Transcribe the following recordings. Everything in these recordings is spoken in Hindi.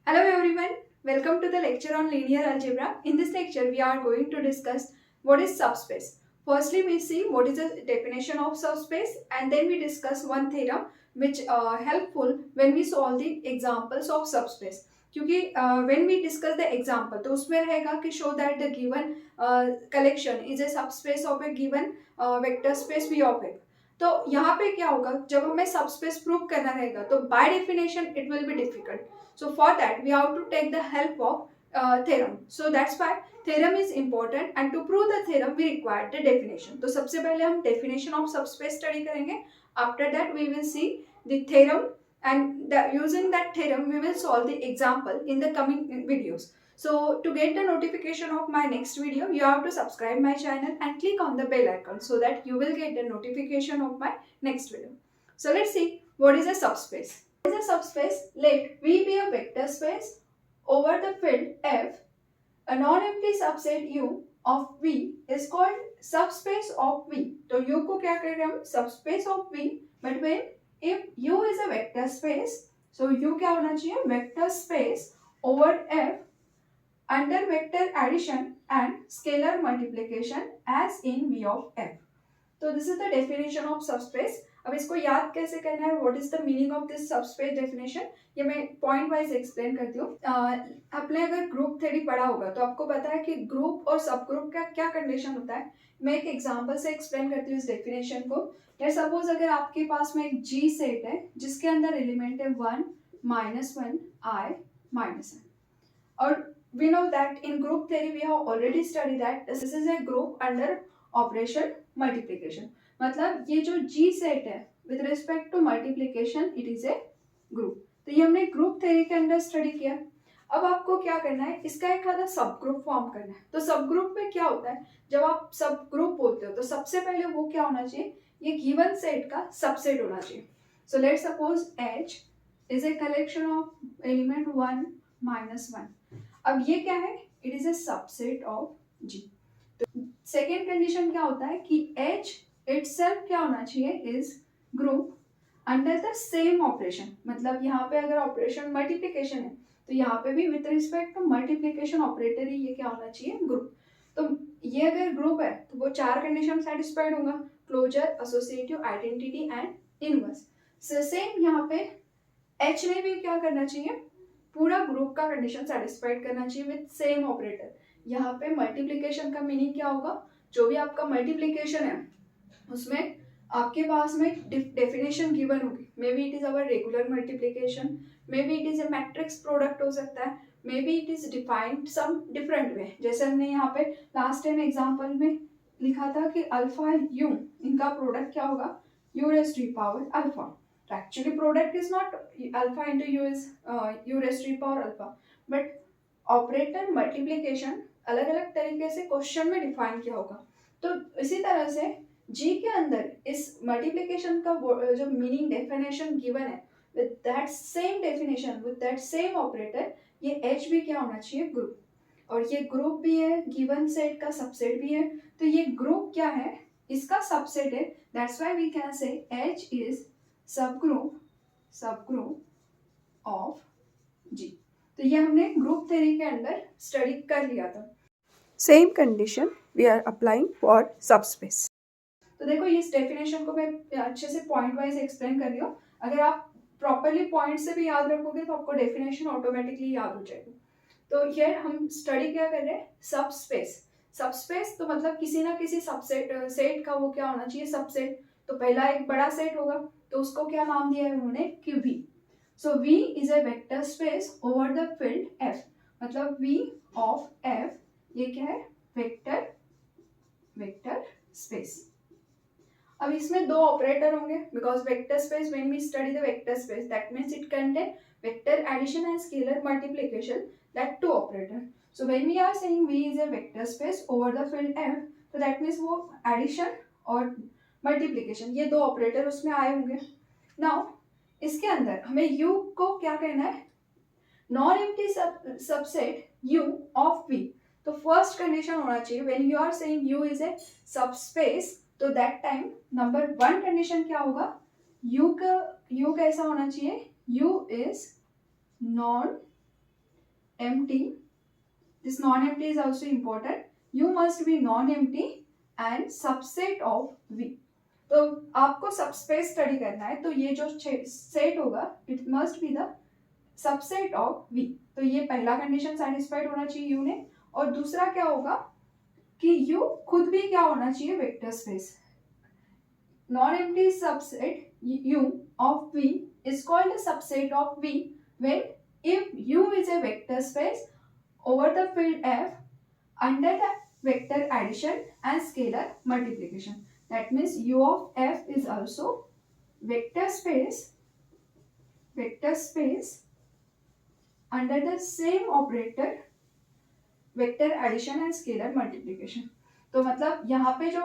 Hello everyone, welcome to the lecture on linear algebra. In this lecture, we are going to discuss what is subspace. Firstly, we see what is the definition of subspace and then we discuss one theorem which helpful when we solve the examples of subspace. क्योंकि when we discuss the example तो उसमें रहेगा कि show that the given collection is a subspace of a given vector space V of x. तो यहाँ पे क्या होगा जब हमें सबस्पेस प्रूव करना रहेगा तो by definition it will be difficult. So for that, we have to take the help of theorem. So that's why theorem is important, and to prove the theorem, we require the definition. तो सबसे पहले हम definition of subspace study करेंगे. After that, we will see the theorem, and using that theorem, we will solve the example in the coming videos. So to get the notification of my next video, you have to subscribe my channel and click on the bell icon so that you will get the notification of my next video. So let's see what is a subspace. Is a subspace, let V be a vector space over the field F. A non-empty subset U of V is called subspace of V. तो U को क्या कह रहे हैं हम? Subspace of V. But when if U is a vector space, so U क्या होना चाहिए? Vector space over F under vector addition and scalar multiplication as in V of F. तो this is the definition of subspace. अब इसको याद कैसे करना है, what is the meaning of this subspace definition, ये मैं पॉइंट वाइज एक्सप्लेन करती हूँ. आपने अगर ग्रुप थ्योरी पढ़ा होगा तो आपको पता है कि ग्रुप और सब ग्रुप का क्या कंडीशन होता है. मैं एक एग्जांपल से एक्सप्लेन करती हूँ इस डेफिनेशन को. लेट्स सपोज अगर आपके पास में एक जी सेट है जिसके अंदर एलिमेंट है 1 -1 I -1 और we know that in group theory we have already studied that this is a group under operation multiplication. मतलब ये जो जी सेट है with respect to multiplication it is a group. तो ये हमने ग्रुप थ्योरी के अंदर स्टडी किया. अब आपको क्या करना है, इसका एक आधा सब ग्रुप फॉर्म करना है. तो सब ग्रुप में क्या होता है, जब आप सब ग्रुप बोलते हो तो सबसे पहले वो क्या होना चाहिए, ये गिवन सेट का सबसेट होना चाहिए. So let's suppose H is a collection of element 1 -1. अब ये क्या है, it is a subset of G. Second condition क्या होता है कि H इटसेल्फ क्या होना चाहिए, is group under the same operation. मतलब यहाँ पे अगर ऑपरेशन मल्टीप्लिकेशन है तो यहाँ पे भी with respect to multiplication operator ही ये क्या होना चाहिए, ग्रुप. तो ये अगर ग्रुप है तो वो चार कंडीशन सेटिस्फाइड होगा, closure, associative, identity and inverse. Same यहाँ पे H ने भी क्या करना चाहिए, पूरा ग्रुप का कंडीशन सेटिस्फाइड करना चाहिए विद सेम ऑपरेटर. यहाँ पे मल्टीप्लिकेशन का मीनिंग क्या होगा, जो भी आपका मल्टीप्लिकेशन है उसमें आपके पास में डेफिनेशन गिवन होगी. May be it is our regular multiplication, may be it is a matrix product हो सकता है, may be it is defined some different way. जैसे हमने यहाँ पे लास्ट टाइम एग्जाम्पल में लिखा था कि अल्फा यू इनका प्रोडक्ट क्या होगा, u raise to power alpha. Actually product is not alpha into u is u raised to power alpha, but operator multiplication अलग अलग तरीके से क्वेश्चन में डिफाइन किया होगा. तो इसी तरह से जी के अंदर इस मल्टीप्लिकेशन का जो मीनिंग डेफिनेशन गिवन है with that same definition with that same operator, ये एच भी क्या होना चाहिए, ग्रुप. और ये ग्रुप भी है, गिवन सेट का सबसेट भी है. तो ये ग्रुप क्या है, इसका सबसेट है. That's why we can say H is subgroup of G. तो ये हमने ग्रुप थ्योरी के अंदर स्टडी कर लिया था. Same condition we are applying for subspace. तो देखो इस डेफिनेशन को मैं अच्छे से पॉइंट वाइज एक्सप्लेन कर रही हूँ. अगर आप प्रॉपरली पॉइंट से भी याद रखोगे तो आपको डेफिनेशन ऑटोमेटिकली याद हो जाएगी. तो ये हम स्टडी क्या कर रहे हैं, सबस्पेस. सबस्पेस तो मतलब किसी ना किसी सबसेट सेट का वो क्या होना चाहिए, सबसेट. तो पहला एक बड़ा सेट होगा तो उसको क्या नाम दिया है उन्होंने कि V. So V is a vector space over the field F. मतलब V ऑफ F ये क्या है, वेक्टर स्पेस. अब इसमें दो ऑपरेटर होंगे because vector space when we study the vector space that means it content vector addition and scalar multiplication, that two operator. So when we are saying V is a vector space over the field F, तो दैट मीन्स वो एडिशन और मल्टीप्लिकेशन ये दो ऑपरेटर उसमें आए होंगे. नाउ इसके अंदर हमें U को क्या करना है, non empty subset U of V. तो फर्स्ट कंडीशन होना चाहिए when you are saying U is a subspace, तो दैट टाइम नंबर 1 कंडीशन क्या होगा, U कैसा होना चाहिए, U is non empty. This non-empty is also important. U must be non-empty and subset of V. तो आपको सबस्पेस स्टडी करना है, तो ये जो सेट होगा it must be the subset of V. तो ये पहला कंडीशन सेटिस्फाइड होना चाहिए U ने. और दूसरा क्या होगा कि U खुद भी क्या होना चाहिए, vector space. Non-empty subset U of V is called a subset of V when if U is a vector space over the field F under the vector addition and scalar multiplication. That means U of F is also vector space under the same operator vector addition and scalar multiplication. तो मतलब यहाँ पे जो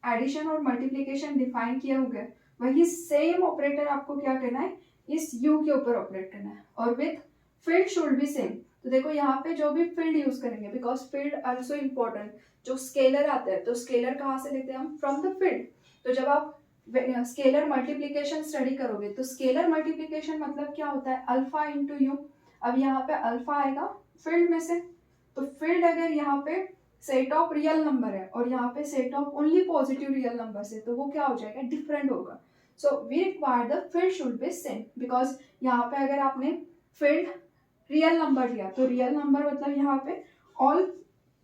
एडिशन और मल्टीप्लिकेशन डिफाइन किया होगा वही सेम ऑपरेटर आपको क्या करना है, इस U के ऊपर ऑपरेट करना है. और with field should be same. तो देखो यहाँ पे जो भी फील्ड यूज करेंगे, बिकॉज फील्ड आल्सो इम्पोर्टेंट. जो स्केलर आते हैं तो स्केलर कहाँ से लेते हैं हम, फ्रॉम द फील्ड. तो जब आप स्केलर मल्टीप्लिकेशन स्टडी करोगे तो स्केलर मल्टीप्लिकेशन मतलब क्या होता है, अल्फा इंटू यू. अब यहाँ पे अल्फा आएगा फील्ड में से, तो फील्ड अगर यहाँ पे सेट ऑफ रियल नंबर है और यहाँ पे set of only positive real number है, तो वो क्या हो जाएगा, डिफरेंट होगा. So we require the field should be same. Because यहाँ पे अगर आपने फील्ड रियल नंबर लिया तो रियल नंबर मतलब यहाँ पे ऑल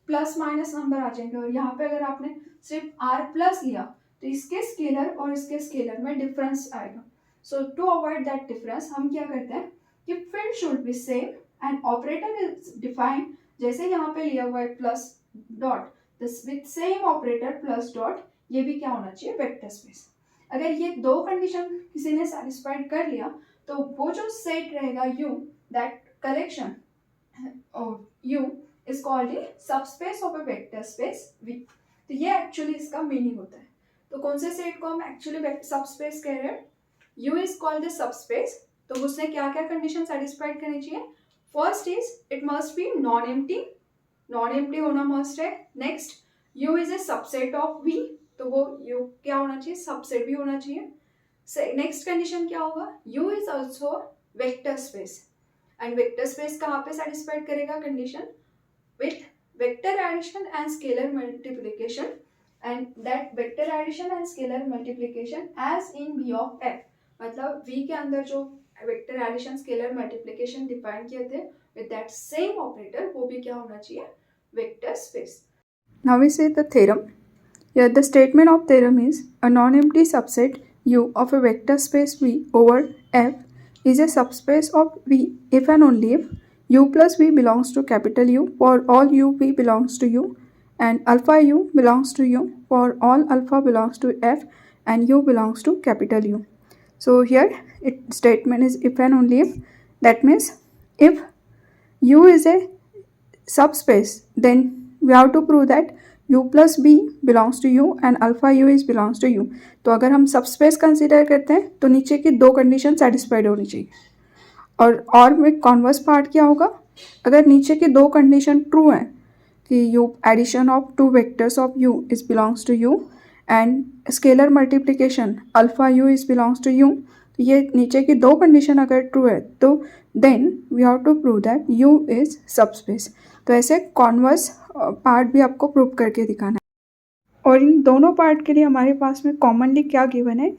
प्लस माइनस नंबर आ जाएंगे. और यहाँ पे अगर आपने सिर्फ आर प्लस लिया तो इसके स्केलर और इसके स्केलर में डिफरेंस आएगा. सो टू अवॉइड दैट डिफरेंस हम क्या करते हैं कि field should be same and operator is defined. जैसे यहाँ पे लिया हुआ है plus dot, this with same operator plus dot, ये भी क्या होना चाहिए, वेक्टर स्पेस. अगर ये दो कंडीशन किसी ने सेटिस्फाइड कर लिया तो वो जो सेट रहेगा U, that collection of U is called a subspace of A vector space V. तो ये एक्चुअली इसका मीनिंग होता है. तो कौन से सेट को हम एक्चुअली सबस्पेस कह रहे हैं, U is called a subspace. तो उसने क्या क्या कंडीशन सेटिस्फाइड करनी चाहिए. First is it must be non empty, non empty होना मस्ट है. Next U is a subset of V, तो वो U क्या होना चाहिए, सबसेट भी होना चाहिए. नेक्स्ट कंडीशन क्या होगा, U is also vector space. And vector space कहाँ पे सेटिस्फाइड करेगा condition, with vector addition and scalar multiplication. And that vector addition and scalar multiplication as in V of F. मतलब V के अंदर जो vector addition scalar multiplication define किए थे with that same operator, वो भी क्या होना चाहिए, vector space. Now we say the theorem. Here the statement of theorem is a non-empty subset U of a vector space V over F is a subspace of V if and only if U plus V belongs to capital U for all U V belongs to U and alpha U belongs to U for all alpha belongs to F and U belongs to capital U. So here statement is if and only if. That means if U is a subspace, then we have to prove that U plus B belongs to U and alpha U is belongs to U. तो अगर हम सबस्पेस कंसिडर करते हैं तो नीचे की दो कंडीशन सेटिस्फाइड होनी चाहिए. और में कॉन्वर्स पार्ट क्या होगा, अगर नीचे की दो कंडीशन ट्रू हैं कि U addition of two vectors of U is belongs to U and scalar multiplication alpha U is belongs to U, तो ये नीचे की दो कंडीशन अगर ट्रू है तो then we have to prove that U is subspace. तो ऐसे कॉन्वर्स पार्ट भी आपको प्रूव करके दिखाना है. और इन दोनों पार्ट के लिए हमारे पास में कॉमनली क्या गिवन है,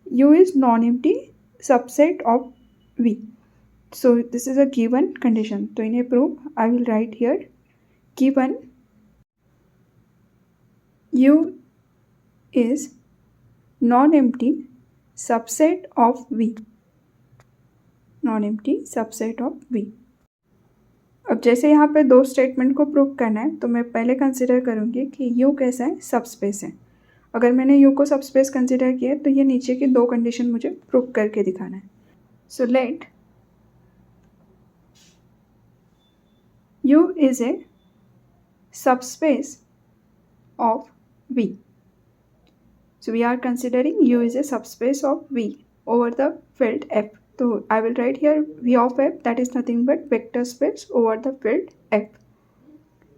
U is non empty subset of V. So this is a given condition. तो इन्हें prove I will write here given U is non-empty subset of V. Non-empty subset of V. अब जैसे यहाँ पे दो स्टेटमेंट को प्रूव करना है तो मैं पहले कंसिडर करूँगी कि U कैसा है, सबस्पेस है. अगर मैंने U को सबस्पेस कंसिडर किया तो ये नीचे की दो कंडीशन मुझे प्रूव करके दिखाना है. So let U is a subspace of V. So we are considering U is a subspace of V over the field F. So I will write here V of F, that is nothing but vector space over the field F.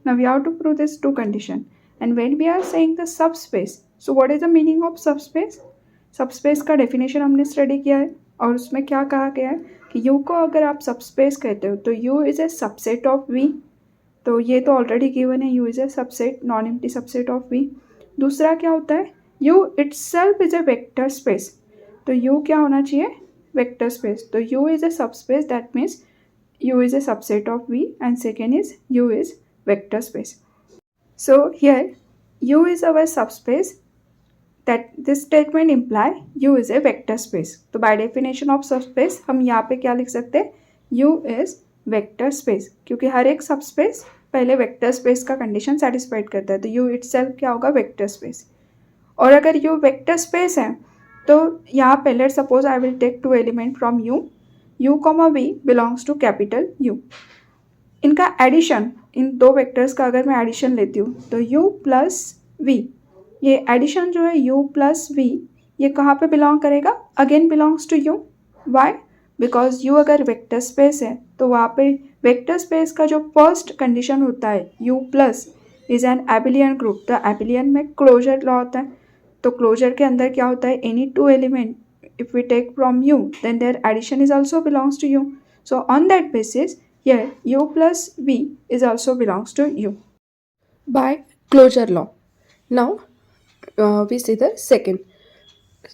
Now we have to prove this two condition. And when we are saying the subspace, so what is the meaning of subspace? Subspace का definition हमने study किया है और उसमें क्या कहा गया है, कि U को अगर आप सबस्पेस कहते हो तो U is a subset of V, तो ये तो ऑलरेडी गिवन है, U is a subset, non empty subset of V। दूसरा क्या होता है, U itself is a vector space, तो U क्या होना चाहिए, वेक्टर स्पेस। तो U is a subspace, that means U is a subset of V, and second is U is vector space. So here U is our subspace, that this statement imply U is a vector space. तो by definition of subspace हम यहाँ पे क्या लिख सकते हैं, U is vector space, क्योंकि हर एक सबस्पेस पहले वेक्टर स्पेस का कंडीशन सेटिस्फाइड करता है, तो U itself क्या होगा, वेक्टर स्पेस। और अगर U वेक्टर स्पेस है तो यहाँ पे let suppose I will take two element from U comma V belongs to capital U। इनका एडिशन, इन दो वेक्टर्स का अगर मैं एडिशन लेती हूँ तो U प्लस V, ये एडिशन जो है U प्लस V, ये कहाँ पे बिलोंग करेगा, again belongs to U। Why, because U अगर वेक्टर स्पेस है तो वहाँ पे वेक्टर स्पेस का जो फर्स्ट कंडीशन होता है U plus is an abelian group, तो एबिलियन में क्लोजर लॉ होता है, तो क्लोजर के अंदर क्या होता है, any two element if we take from U, then their addition is also belongs to U. So on that basis, here U plus V is also belongs to U by closure law. Now we see the second,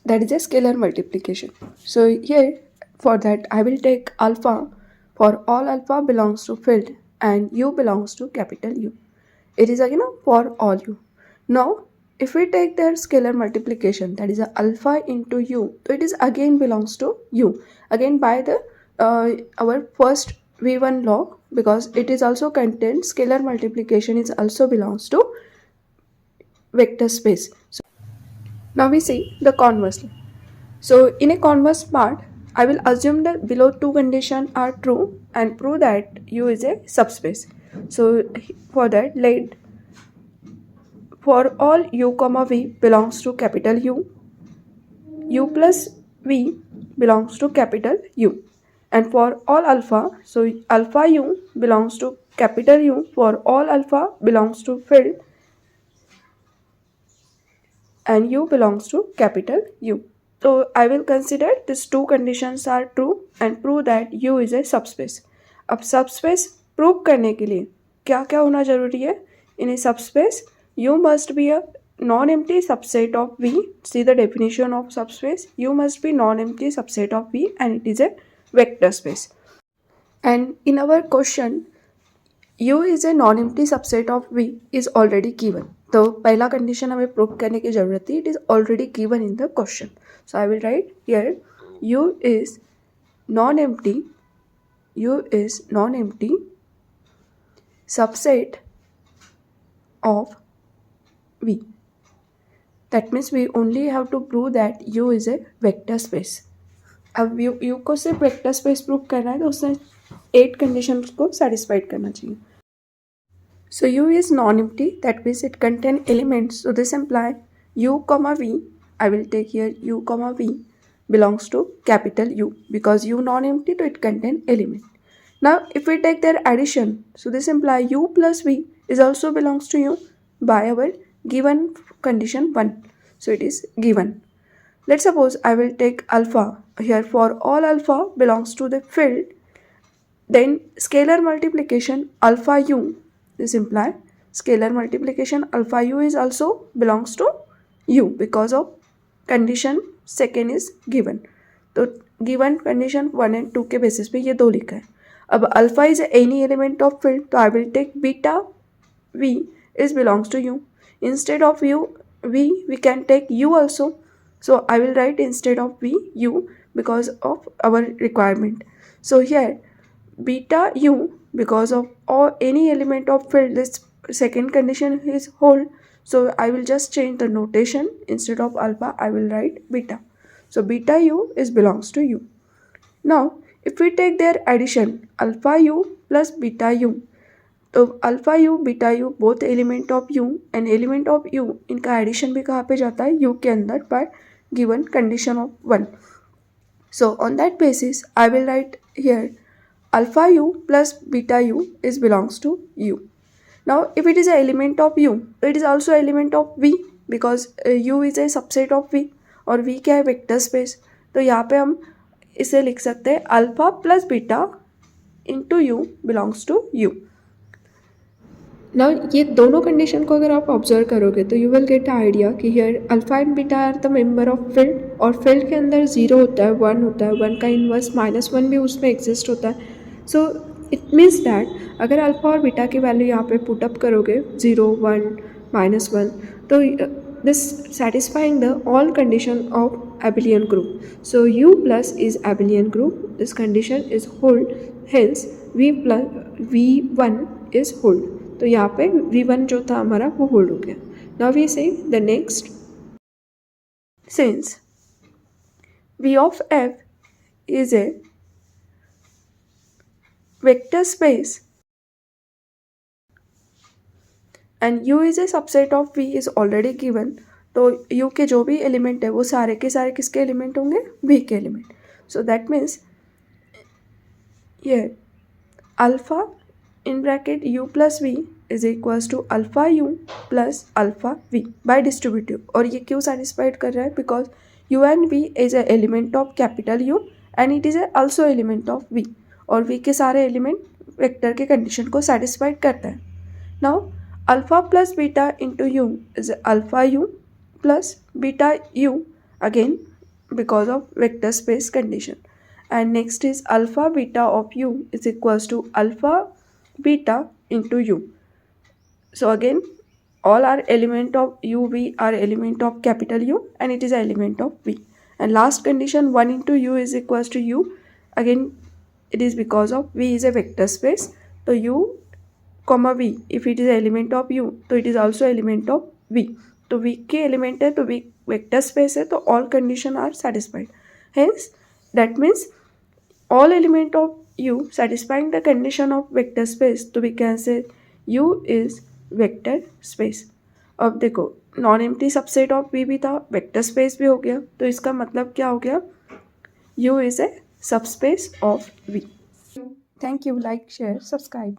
that is a scalar multiplication. So here for that I will take alpha for all alpha belongs to field and U belongs to capital U. It is again for all U. Now if we take their scalar multiplication, that is a alpha into U, so it is again belongs to U, again by the our first V1 law, because it is also contained, scalar multiplication is also belongs to vector space. So now we see the converse. So in a converse part, I will assume that below two conditions are true and prove that U is a subspace. So for that, let for all U comma V belongs to capital U, U plus V belongs to capital U, and for all alpha, so alpha U belongs to capital U for all alpha belongs to field and U belongs to capital U. So I will consider these two conditions are true and prove that U is a subspace. अब subspace prove करने के लिए क्या क्या होना जरूरी है, in a subspace U must be a non-empty subset of V. See the definition of subspace. U must be non-empty subset of V and it is a vector space. And in our question, U is a non-empty subset of V is already given. तो पहला condition हमें prove करने की जरूरत है. It is already given in the question. So I will write here U is non-empty. U is non-empty subset of V. That means we only have to prove that U is a vector space. अब U को सिर्फ वेक्टर स्पेस प्रूव करना है तो उसने 8 कंडीशन को सेटिस्फाइड करना चाहिए. So U is non-empty, that means it contain elements. So this imply U comma V, I will take here U comma V belongs to capital U, because U non-empty, so it contain element. Now if we take their addition, so this imply U plus V is also belongs to U by our given condition 1. So it is given. Let's suppose I will take alpha here for all alpha belongs to the field, then scalar multiplication alpha U, this imply scalar multiplication alpha U is also belongs to U because of condition second is given. तो given condition 1 and 2 के basis पे ये दो लिखा है. अब alpha is any element of field, तो I will take beta V is belongs to U. Instead of V we can take U also, so I will write instead of V U because of our requirement. So here beta U, because of or any element of field, this second condition is hold, so I will just change the notation. Instead of alpha I will write beta, so beta U is belongs to U. Now if we take their addition alpha U plus beta U, तो alpha U beta U both element of U and element of U, इनका एडिशन भी कहाँ पे जाता है, यू के अंदर by given condition of 1. So on that basis I will write here alpha U plus beta U is belongs to U. Now if it is a element of U, it is also element of V, because U is a subset of V और वी क्या है, वेक्टर स्पेस. तो यहाँ पे हम इसे लिख सकते हैं alpha plus beta into U belongs to U. Now ये दोनों कंडीशन को अगर आप ऑब्जर्व करोगे तो यू विल गेट आइडिया कि here alpha and beta are the member of field, और फील्ड के अंदर 0 होता है, 1 होता है, 1 का इन्वर्स -1 भी उसमें एग्जिस्ट होता है। सो इट मीन्स दैट अगर अल्फा और बीटा की वैल्यू यहाँ पे पुटअप करोगे 0, 1, -1, तो this satisfying the all condition of abelian group. So U plus is abelian group. This condition is hold. Hence V plus V1 is hold. तो यहाँ पे V1 जो था हमारा वो hold हो गया. Now we say the next. Since V of F is a vector space and U is a subset of V is already given, तो U के जो भी एलिमेंट है वो सारे के सारे किसके एलिमेंट होंगे? V के एलिमेंट. सो दैट मीन्स ये alpha in bracket U plus V is equals to alpha U plus alpha V by distributive. और ये क्यों सेटिस्फाइड कर रहा है? Because U and V is a element of capital U and it is also element of V, और V के सारे एलिमेंट वेक्टर के कंडीशन को सेटिस्फाइड करता है. Now alpha plus beta into u is alpha u plus beta u, again because of vector space condition. And next is alpha beta of u is equals to alpha beta into u. So again all are element of u, v are element of capital U and it is an element of V. And last condition 1 into u is equals to u, again it is because of V is a vector space. So u comma V if it is element of U तो it is also element of V. तो V के एलिमेंट है तो V वेक्टर स्पेस है, तो all condition are satisfied. Hence that means all element of U satisfying the condition of vector space, तो we can say U is vector space. अब देखो non empty subset of V भी था, वेक्टर स्पेस भी हो गया, तो इसका मतलब क्या हो गया? U is a subspace of V. Thank you. Like, share, subscribe.